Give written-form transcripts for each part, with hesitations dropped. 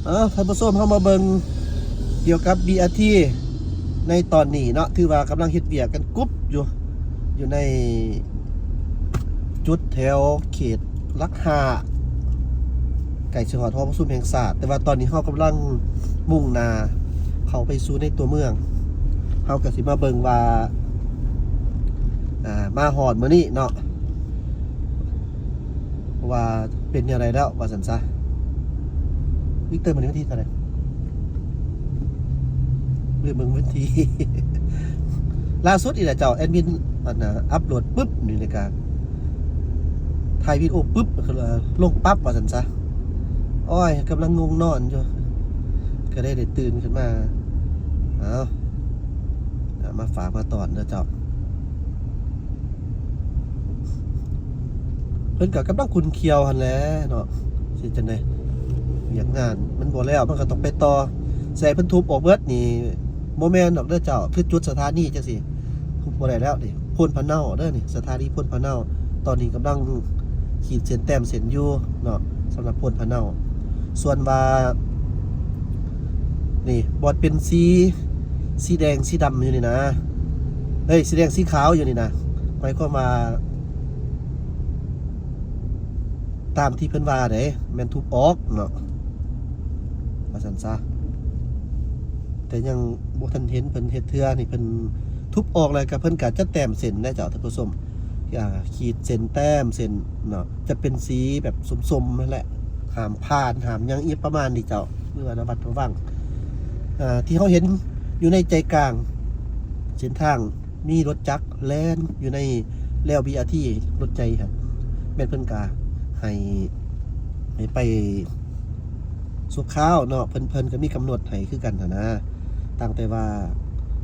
ท่านผู้ชมเข้ามาเบิ่งเกี่ยวกับ BRT ในตอนนี้เนาะถือว่ากำลังเฮ็ดเวียกกันกุ๊บอยู่ในจุดแถวเขตลักหาไก่เชียงหอทอประสุมแห่งศาสตร์แต่ว่าตอนนี้เขากำลังมุ่งหน้าเข้าไปสู่ในตัวเมืองเขาก็สิมาเบิ่งว่ามาหอดมื้อนี้เนาะว่าเป็นอย่างไรแล้วว่าสันซะวิกเตอร์มันนี้วันที่เท่าไหร่เรื่องมึงวันที่ ล่าสุดอีกแหละเจ้าแอดมินอัพโหลดปุ๊บนี่ในการถ่ายวิดีโอปุ๊บลงปั๊บว่าสันซะอ้อยกำลังงงนอนอยู่ก็ได้ตื่นขึ้นมามาฝากมาตอนเด้อเจ้าเพิ่นก็กำลังคุณเคียวหันแหล้วเนาะสิจังได๋อย่างงานมันบ่แล้วมันก็ต้องไปต่อใส่เพิ่นทุบออกเบิดนี่บ่แม่นดอกเด้อเจ้าคือจุดสถานีจังซี่ทุบบ่ได้แล้วนี่พ่นพะเนาเด้อนี่สถานีพ่นพะเนาตอนนี้กำลังขีดเส้นแต้มเส้นอยู่เนาะสำหรับพ่นพะเนาส่วนว่านี่บอดเป็นสีแดงสีดำอยู่นี่นะเฮ้ยสีแดงสีขาวอยู่นี่นะหมายความว่าตามที่เพิ่นว่าเด้แม่นทุบออกเนาะว่าซั่นซะแต่ยังบ่ทันเห็นเพิ่นเฮ็ดเทื่อนี่เพิ่นทุบออกแล้วก็เพิ่นก็จะแต้มเส้นได้เจ้าท่านผู้ชมขีดเส้นแต้มเส้นเนาะจะเป็นสีแบบส้มๆนั่นแหละหามผ่านหามยังอีประมาณนี้เจ้าเมื่อนะวัดระวังที่เขาเห็นอยู่ในใจกลางเส้นทางมีรถจักรแล่นอยู่ในแล้ว BRT รถใจครับแม่นเพิ่นกาให้ไปสุขข้าวเนาะเพิ่นก็มีกำหนดให้คือกันนะตั้งแต่ว่า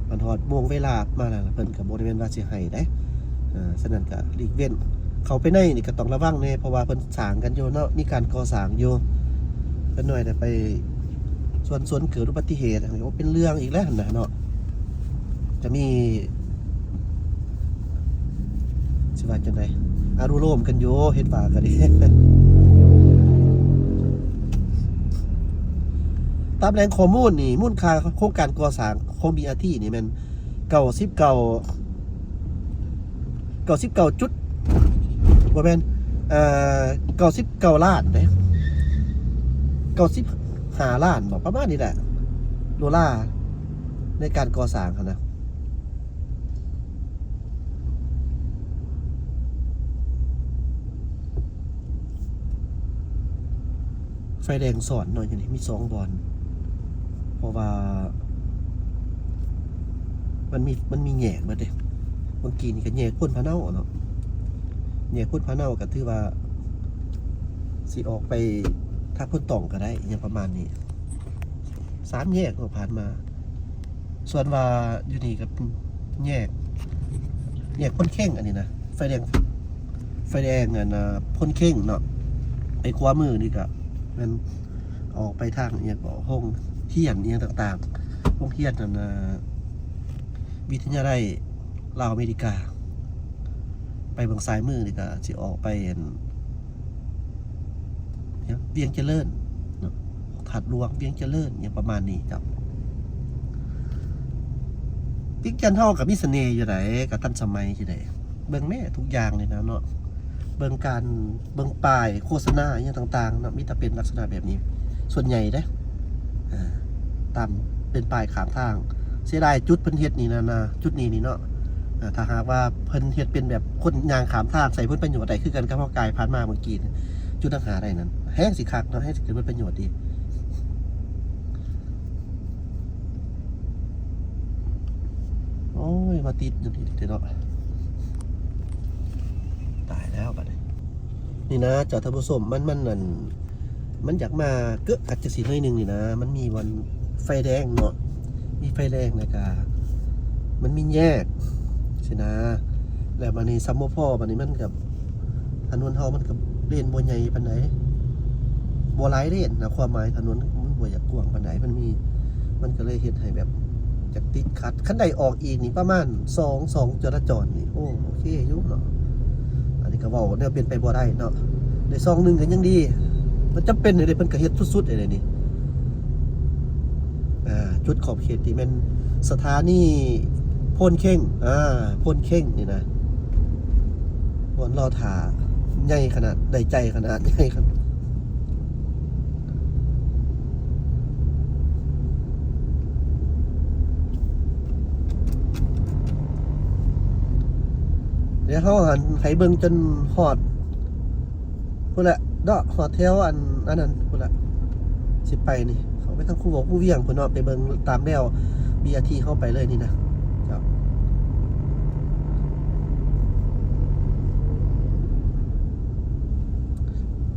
มันฮอดโมงเวลามาแล้วเพิ่นก็บ่ได้แม่นว่าสิให้ได้ฉะนั้นก็หลีกเว้นเขาไปในนี่ก็ต้องระวังแน่เพราะว่าเพิ่นสร้างกันอยู่เนาะมีการก่อสร้างอยู่เพิ่นหน่อยแต่ไปส่วนเกิดอุบัติเหตุอะไรก็เป็นเรื่องอีกแล้วนะเนาะจะมีสิว่าจังได๋อารุโรมกันอยู่เฮ็ดว่าก็ดีตามแหล่งข้อมูลนี่มูลค่าโครงการก่อสร้างของ BRT นี่มัน99จุดบ่แม่น99ล้านเด้95ล้านบ่ประมาณนี้แหละดอลลาร์ในการก่อสร้างครับนะไฟแดงสอนหน่อยอย่างนี้มี2บอลเพราะว่ามันมีแง่มาเด้บางทีนี่ก็แง่พ่นพะเนาเนาะแง่พ่นพะเนาก็ถือว่าสิออกไปถ้าพ่นต่องก็ได้อย่างประมาณนี้3แยกก็ผ่านมาส่วนว่าอยู่นี่ก็แยกพ่นเข่งอันนี้นะไฟแดงอันพ่นเข่งเนาะไอ้ขวามือนี่ก็มันออกไปทางอย่างก็ห้องเฮียนอย่างต่างๆห้องเฮียนนั่นวิทยาลัยลาวอเมริกาไปบางซ้ายมือนี่ก็สิออกไปเวียงเจริญเนาะถัดหลวงเวียงเจริญอย่างประมาณนี้ครับติ๊กจันเท่ากับมิสเน่อยู่ไหนกับทันสมัยอยู่ไหนเบิ่งแม่ทุกอย่างเลยนะเนาะเบิ่งป้ายโฆษณาอย่างต่างๆนะมีแต่เป็นลักษณะแบบนี้ส่วนใหญ่เด้ตามเป็นป้ายขามทางเสียดายจุดเพิ่นเฮ็ดนี่นะจุดนี้นี่เนาะถ้าหากว่าเพิ่นเฮ็ดเป็นแบบคนยางขามทางใส่เพิ่นประโยชน์ใดคือกันกับพ่อกายผ่านมาเมื่อกี้จุดต่างหาได้นั้นแห้งสิคักเนาะให้เกิดประโยชน์ดีโอ้ยมาติดอยู่นี่เนาะตายแล้วบัดนี้นี่นะจอดท่านผู้ชมมันอยากมาเกือบอาจจะสิหน่อยนึงนี่นะมันมีวันไฟแดงเนาะมีไฟแดงนะครับมันมีแยกสินะแล้วมันนี่ซัมโมพ่อมันนี่มันกับถนนเฮามันกับเลนบ่ใหญ่ปานใดบ่หลายเลนนะความหมายถนนมันบ่อยากกว้างปานใดมันก็เลยเฮ็ดให้แบบจากติดขัดคันใดออกอีกนี่ประมาณ2จราจรนี่โอเคอยู่เนาะอันนี้ก็เว้าแนวเป็นไปบ่ได้เนาะได้2 1ก็ยังดีมันจำเป็นเลยเพิ่นก็เฮ็ดสุดๆเลยนี่ จุดขอบเขตที่เป็นสถานีโพ่นเข่งโพ่นเข่งนี่นะบอนรอถ่าใหญ่ขนาดได้ใจขนาดใหญ่ครับเดี๋ยวเขาหันไถเบิ่งจนหอดพุ่นละเนาะหอดแถวอันนั้นพุ่นละสิไปนี่เขาไปทางคู่บอกคู่เวียงพุ่นเนาะไปเบิ่งตามแนว BRT เข้าไปเลยนี่นะ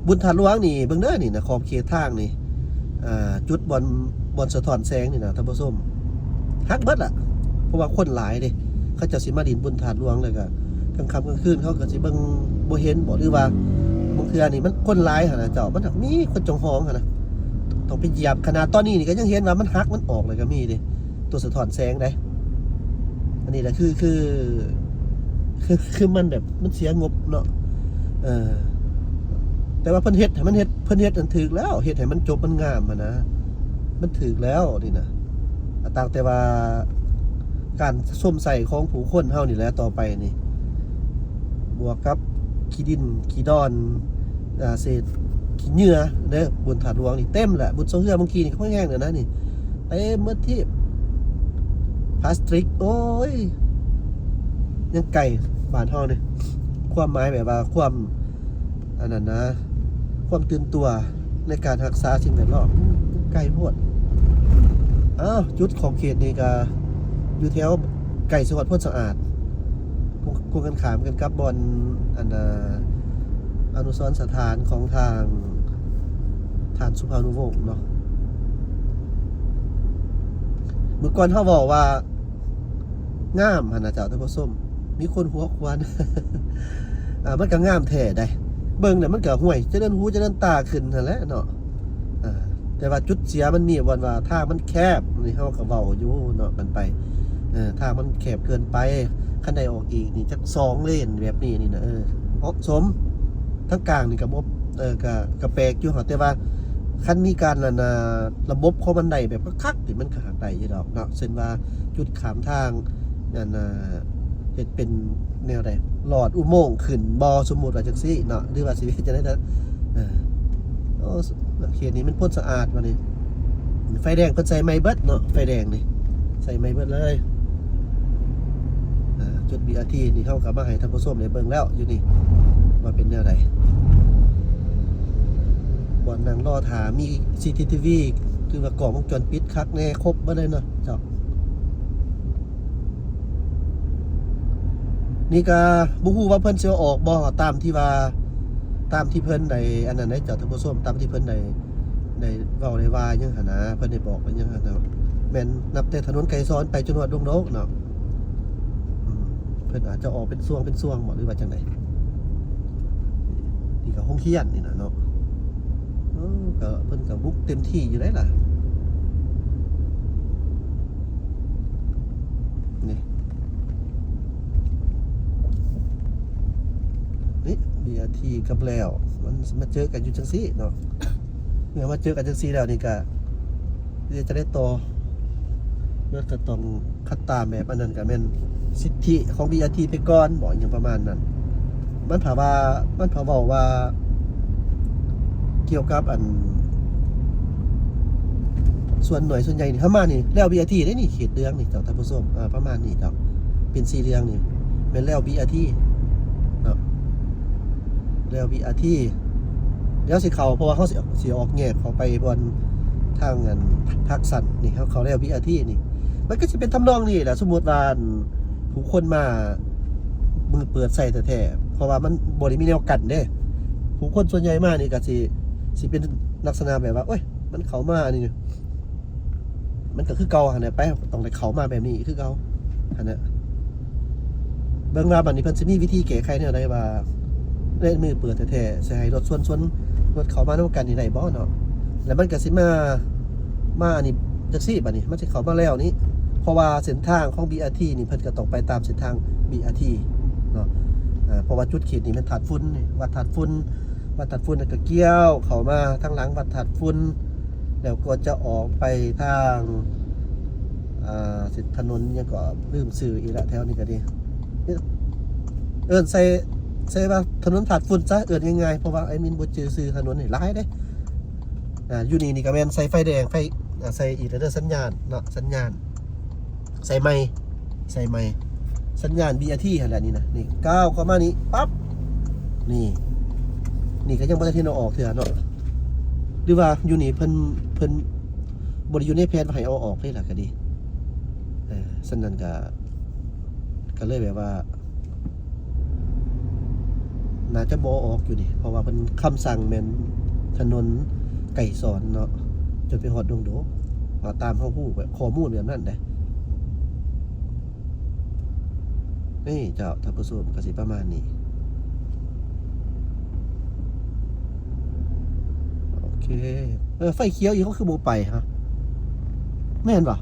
บุญถาดหลวงนี่เบิ่งเด้อนี่นะขอบเขตทางนี่จุดบอลสะท้อนแสงนี่นะท่านผู้ชมฮักเบิดล่ะเพราะว่าคนหลายเด้เขาเจ้าสิมาดินบุญถาดหลวงเลยก็กลางค่ำกลางคืนเขาก็สิเบิ่งบ่เห็นบ่หรือว่าบางเทื่อนี่มันคนหลายหั่นน่ะเจ้ามันมีคนจงหองหั่นน่ะต้องไปเหยียบขนาดตอนนี้นี่ก็ยังเห็นว่ามันฮักมันออกเลยก็มีเด้ตัวสะท้อนแสงได้อันนี้แหละคือมันแบบมันเสียงบเนาะแต่ว่าเพิ่นเฮ็ดให้มันเฮ็ดอันถึกแล้วเฮ็ดให้มันจบมันงามนะมันถึกแล้วนี่นะต่างแต่ว่าการส้มใส่ของผู้คนเฮานี่แหละต่อไปนี่บวกกับขี้ดินขี้ดอนเศษขี้เหงื่อเด้อบุญถาดหลวงนี่เต็มแหละบุญโซเฮือบางทีนี่ก็แห้งเลยนะนี่เต็มเมื่อที่พลาสติกโอ้ยยังไก่บ้านเฮานี่ความหมายแบบว่าความอันนั้นนะความตื่นตัวในการรักษาสิ่งแวดล้อมไกลโพดจุดของเขตนี่ก็อยู่แถวไก่สวัสดิ์พ้นสะอาดกูกันขามกันกับบอลอนุสรณ์สถานของทางสุภานุวงศ์เนาะเมื่อก่อนเขาบอกว่างามหันนะเจ้าท่านผู้ชมมีคนหัวควันมันก็งามแท้ได้เบิ่งเนี่ยมันก็ห่วยจะเดินหูจะเดินตาขึ้นนั่นแหละเนาะแต่ว่าจุดเสียมันมีว่าทางมันแคบนี่เฮาก็เว้าอยู่เนาะกันไปทางมันแคบเกินไปคันใดออกอีกนี่จัก2เลนแบบนี้นี่นะเหมาะสมทั้งกลางนี่ก็บ่ก็แปลกอยู่ฮะแต่ว่าคันมีการระบบของบันไดแบบคักๆนี่มันก็หาได้อยู่ดอกเนาะเช่นว่าจุดขามทางนั่นเฮ็ดเป็นแนวใดหลอดอุโมงค์ขึ้นบ่สมมุติว่าจังซี่เนาะหรือว่าสิจะได้เขตนี้มันพ้นสะอาดว่านี่ไฟแดงเพิ่นใส่ไม้เบิดเนาะไฟแดงนี่ใส่ไม้เบิดเลยจุด BRT นี่เฮาก็มาให้ท่านผู้ชมได้เบิ่งแล้วอยู่นี่ว่าเป็นแนวใดบ่อนนั่งรอท่ามี CCTV คือว่ากล้องวงจรปิดคักแน่ครบเบิดเลยเนาะเจ้านี่ก็บ่ฮู้ว่าเพิ่นสิออกบ่ตามที่เพิ่นได้อันนั้นได้เจ้าท่านผู้ชมตามที่เพิ่นได้เว้าได้ว่าจังหั่นนะเพิ่นได้บอกว่าจังหั่นนะแม่นนับแต่ถนนไกรสอนไปจนฮอดดงนกเนาะเพิ่นอาจจะออกเป็นช่วงบ่หรือว่าจังได๋นี่ก็โรงเรียนนี่น่ะเนาะก็เพิ่นก็บุกเต็มที่อยู่ได้ล่ะนี่BRT กับแล้วมันมาเจอกันอยู่จังซี่เนาะเมื่อมาเจอกันจังซี่แล้วนี่ก็จะได้ต่อเมื่อก็ต้องคัดตามแบบอันนั้นก็แม่นสิทธิของ BRT ไปก่อนบอกอย่างประมาณนั้นมันเว้าว่าเกี่ยวกับอันส่วนหน่วยส่วนใหญ่นี่เข้ามานี่แล้ว BRT ได้นี่เขตเรื่องนี่เจ้าท่านผู้ชมประมาณนี้เจ้าเป็น4เรื่องนี่แม่นแล้ว BRTเนาะแล้ว BRT เดี๋ยวสิเข้าเพราะว่าเขาสิออกแยกเข้าไปบนทางอันทักษะนี่เขาแล้ว BRT นี่มันก็สิเป็นทำนองนี้แหละสมมุติว่าผู้คนมามือเปิดใส่แท้ๆเพราะว่ามันบ่ได้มีแนวกั้นเด้ผู้คนส่วนใหญ่มานี่ก็สิเป็นลักษณะแบบว่าโอ๊ยมันเข้ามานี่มันก็คือเก่าหั่นน่ะไปต้องได้เข้ามาแบบนี้คือเก่าหั่นน่ะเบิ่งว่าบัดนี้เพิ่นสิมีวิธีแก้ไขแนวใดว่าได้มือเปิดแท้ๆสิให้รถส่วนรถเข้ามานำกันนี่ได้บ่เนาะแล้วมันก็สิมาอันนี้จังซี่บัดนี้มันสิเข้ามาแล้วนี้เพราะว่าเส้นทางของ BRT นี่เพิ่นก็ต้องไปตามเส้นทาง BRT เนาะเพราะว่าจุดเขตนี่มันถาดฝุ่นนี่วัดถาดฝุ่นแล้วก็เกี่ยวเข้ามาทางหลังวัดถาดฝุ่นแล้วก็จะออกไปทาง สิถนนยังก็ลืมชื่ออีกละแถวนี้ก็ดีใส่ว่าถนนถาดฝุ่นซะง่ายๆเพราะว่าไอ้มินบ่จือชื่อถนนนี่หลายเด้อยู่นี่ก็แม่นใส่ไฟแดงไฟใส่อีกแล้วสัญญาณเนาะสัญญาณใส่ไมค์สัญญาณ BRT หั่นแหละนี่นะนี่ก้าวเข้ามานี่ปั๊บนี่ก็ยังบ่ได้ที่เราออกเถื่อเนาะหรือว่าอยู่นี่เพิ่นบ่ได้อยู่ในแผนว่าให้เอาออกเลยล่ะก็ดีฉะนั้นก็เลยแบบว่าน่าจะบ่ออกอยู่นี่เพราะว่าเพิ่นคำสั่งแม่นถนนไก่สอนเนาะจนไปฮอดดงโดตามเฮาฮู้แบบข้อมูลแบบนั้นได้นี่เจ้าท่านผู้ชมก็สิประมาณนี้โอเคไฟเขียวอีกเขาคือบ่ไปฮะแม่นบ่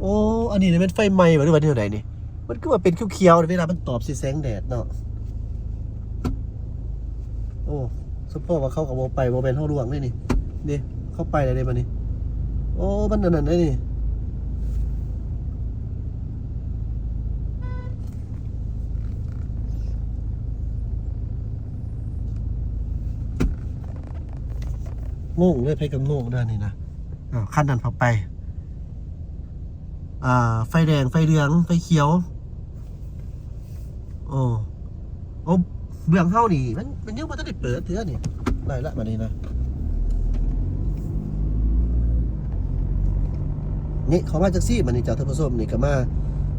โอ้อันนี้นี่เป็นไฟไหม้บ่หรือว่าแนวใดนี่มันคือว่าเป็นเขียวๆเวลามันตอบสิแสงแดดเนาะโอ้ซุปเปอร์ว่าเขากับโบไปโบเป็นเท่าดวงนี่นี่เข้าไปอะไรมานี่โอ้มันนั่นได้นี่งงเลยไปกับงงด้านนี้นะขั้นนั้นพอไปไฟแดงไฟเหลืองไฟเขียวโอ้เบื้องเข้านี่มันยังไม่ได้เปิดเถื่อนี่ได้ละมานี่นะนี่เขามาจากซี่มันนี่เจ้าท่านผู้ชมนี่ก็มา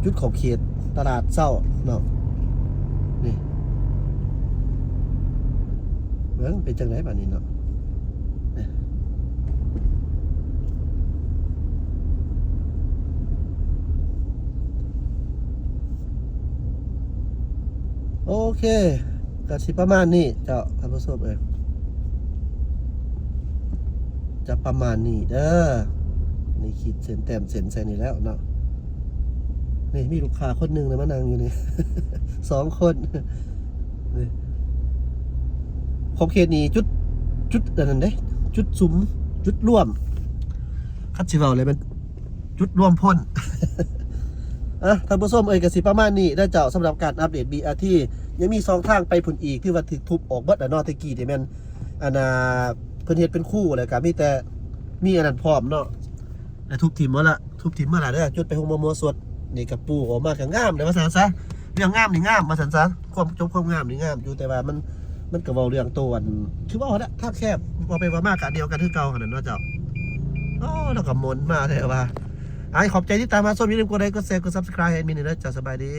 จุดขอบเขตตลาดเศร้าเนาะนี่เบื้องเป็นจังไรแบบนี้เนาะโอเคก็สิประมาณนี้เจ้าท่านผู้ชมจะประมาณนี้เด้อนี่ขีดเส้นแต้มเส้นใส่นี่แล้วเนาะนี่มีลูกค้าคนหนึ่งเลยมานั่งอยู่นี่ 2 คนนี่ขอบเขตนี้จุดนั่นเด้จุดซุ้มจุดร่วมคัดสิเว้าเลยมันจุดร่วมพ่น ท่านผู้ชมก็สิประมาณนี้ได้เจ้าสำหรับการอัปเดต BRT ยังมี2ทางไปพุ่นอีกที่ว่าถูกทุบออกเบิดเนาะตะกี้ที่แม่นเพิ่นเฮ็ดเป็นคู่แล้วก็มีแต่มีอันนั้นพร้อมเนาะแล้วทุบทิ่มมาละเด้อจุดไปโฮมมัวสวดนี่กับปูออกมาก็งามเด้อว่าซั่นซะเรื่องงามนี่งามว่าซั่นซะความงามนี่งามอยู่แต่ว่ามันก็เว้าเรื่องตัวอันคือว่าเด้อถ้าแคบว่าไปว่ามากกะเดียวกันคือเก่าหั่นน่ะเนาะเจ้าแล้วก็หมุนมาแท้ว่าขอบใจที่ตามมาส้มอย่าลืมกดไลค์กดแชร์กด Subscribe ให้มินเด้อจ้าสบายดี